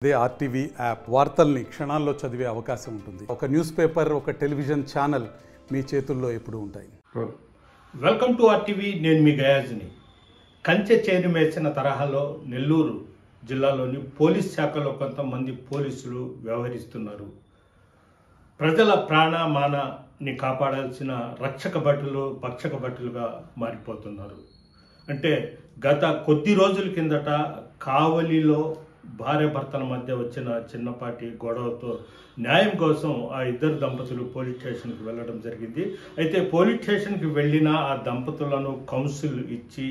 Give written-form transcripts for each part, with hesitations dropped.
అదే RTV app వార్తల్ని క్షణాల్లో చదివే అవకాశం ఉంటుంది. ఒక న్యూస్ పేపర్, ఒక టెలివిజన్ ఛానల్ మీ చేతుల్లో ఎప్పుడూ ఉంటాయి. Welcome to RTV. నేను మీ గయాజ్ని. కంచె చేను మేసిన తరహాలో నెల్లూరు జిల్లాలోని పోలీస్ శాఖలో కొంతమంది పోలీసులు వ్యవహరిస్తున్నారు. ప్రజల ప్రాణమానాన్ని కాపాడాల్సిన రక్షక భటులు భక్షక భటులుగా మారిపోతున్నారు. అంటే గత కొద్ది రోజుల కిందట కావలిలో భార్య భర్తల మధ్య వచ్చిన చిన్నపాటి గొడవతో న్యాయం కోసం ఆ ఇద్దరు దంపతులు పోలీస్ స్టేషన్కి వెళ్ళడం జరిగింది. అయితే పోలీస్ స్టేషన్కి వెళ్ళిన ఆ దంపతులను కౌన్సిల్ ఇచ్చి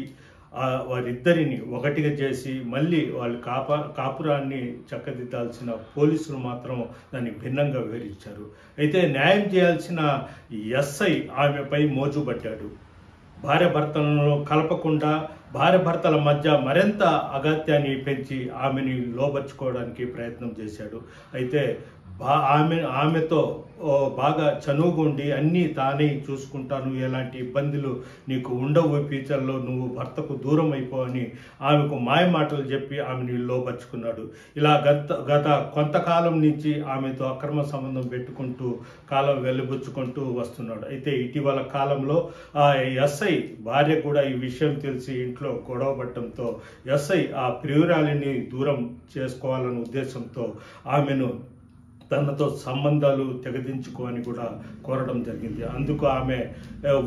వారిద్దరిని ఒకటిగా చేసి మళ్ళీ వాళ్ళు కాపురాన్ని చక్కదిద్దాల్సిన పోలీసులు మాత్రం దాన్ని భిన్నంగా వివరించారు. అయితే న్యాయం చేయాల్సిన ఎస్ఐ ఆమెపై మోజు పట్టాడు. భార్య భర్తలను కలపకుండా భార్య భర్తల మధ్య మరింత అగత్యాన్ని పెంచి ఆమెని లోబర్చుకోవడానికి ప్రయత్నం చేశాడు. అయితే ఆమెతో బాగా చనువుగుండి అన్నీ తానే చూసుకుంటాను, ఎలాంటి ఇబ్బందులు నీకు ఉండవు, ఫ్యూచర్లో నువ్వు భర్తకు దూరం అయిపోవని ఆమెకు మాయ మాటలు చెప్పి ఆమెని లోబర్చుకున్నాడు. ఇలా గత కొంతకాలం నుంచి ఆమెతో అక్రమ సంబంధం పెట్టుకుంటూ కాలం వెలుబుచ్చుకుంటూ వస్తున్నాడు. అయితే ఇటీవల కాలంలో ఆ ఎస్ఐ భార్య కూడా ఈ విషయం తెలిసి ఇంట్లో గొడవ పడటంతో ఎస్ఐ ఆ ప్రియురాలిని దూరం చేసుకోవాలనే ఉద్దేశంతో ఆమెను తనతో సంబంధాలు తెగదించుకోని కూడా కోరడం జరిగింది. అందుకు ఆమె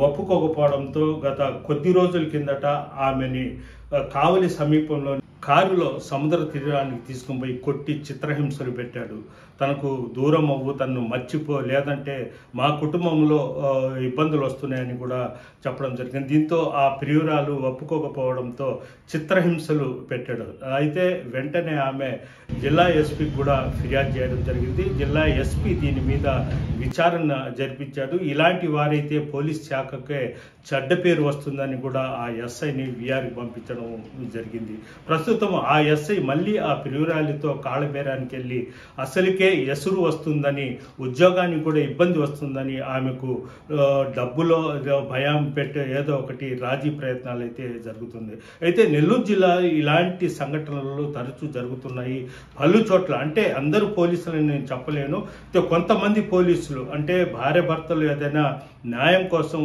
ఒప్పుకోకపోవడంతో గత కొద్ది రోజుల కిందట ఆమెని కావలి సమీపంలో కారులో సముద్ర తీరానికి తీసుకుని పోయి కొట్టి చిత్రహింసలు పెట్టాడు. తనకు దూరం అవ్వు, తనను మర్చిపో, లేదంటే మా కుటుంబంలో ఇబ్బందులు వస్తున్నాయని కూడా చెప్పడం జరిగింది. దీంతో ఆ ప్రియురాలు ఒప్పుకోకపోవడంతో చిత్రహింసలు పెట్టాడు. అయితే వెంటనే ఆమె జిల్లా ఎస్పీకి కూడా ఫిర్యాదు చేయడం జరిగింది. జిల్లా ఎస్పీ దీని మీద విచారణ జరిపించాడు. ఇలాంటి వారైతే పోలీస్ శాఖకే చెడ్డ పేరు వస్తుందని కూడా ఆ ఎస్ఐని విఆర్కి పంపించడం జరిగింది. ప్రస్తుతం ఆ ఎస్ఐ మళ్ళీ ఆ ప్రియురాలితో కాళ్ళబేరానికి వెళ్ళి అసలుకే ఎసురు వస్తుందని, ఉద్యోగానికి కూడా ఇబ్బంది వస్తుందని ఆమెకు డబ్బులో భయం పెట్టే ఏదో ఒకటి రాజీ ప్రయత్నాలు అయితే జరుగుతుంది. అయితే నెల్లూరు జిల్లా ఇలాంటి సంఘటనలు తరచూ జరుగుతున్నాయి పలు చోట్ల. అంటే అందరూ పోలీసులని నేను చెప్పలేను. కొంతమంది పోలీసులు అంటే భార్య భర్తలు ఏదైనా న్యాయం కోసం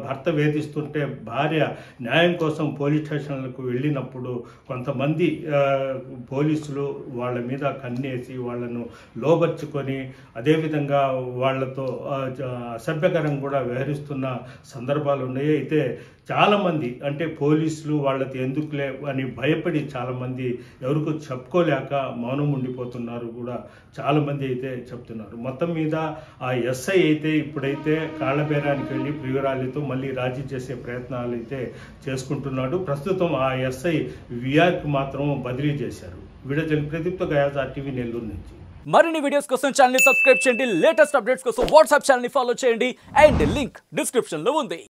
భర్త వేధిస్తుంటే భార్య న్యాయం కోసం పోలీస్ స్టేషన్లకు వెళ్ళినప్పుడు కొంతమంది పోలీసులు వాళ్ళ మీద కన్నేసి వాళ్ళను లోబర్చుకొని అదేవిధంగా వాళ్లతో అసభ్యకరం కూడా వ్యవహరిస్తున్న సందర్భాలు ఉన్నాయి. అయితే చాలామంది అంటే పోలీసులు వాళ్ళకి ఎందుకులే అని భయపడి చాలామంది ఎవరికో చెప్పుకోలేక మౌనం ఉండిపోతున్నారు కూడా చాలామంది అయితే చెప్తున్నారు. మొత్తం మీద ఆ ఎస్ఐ అయితే ఇప్పుడైతే కాళ్ళబేరానికి వెళ్ళి ప్రియురాలితో మళ్ళీ రాజీ చేసే ప్రయత్నాలు అయితే చేసుకుంటున్నాడు. ప్రస్తుతం ఆ ఎస్ఐ విఆర్కి మాత్రం బదిలీ చేశారు. వీడియో ప్రదీప్తో గయాజ్, ఆర్టీవీ నెల్లూరు నుంచి. మరిన్ని వీడియోస్ కోసం ఛానల్ ని సబ్స్క్రైబ్ చేయండి. లేటెస్ట్ అప్డేట్స్ కోసం వాట్సాప్ ఛానల్ ని ఫాలో చేయండి. అండ్ లింక్ డిస్క్రిప్షన్ లో ఉంది.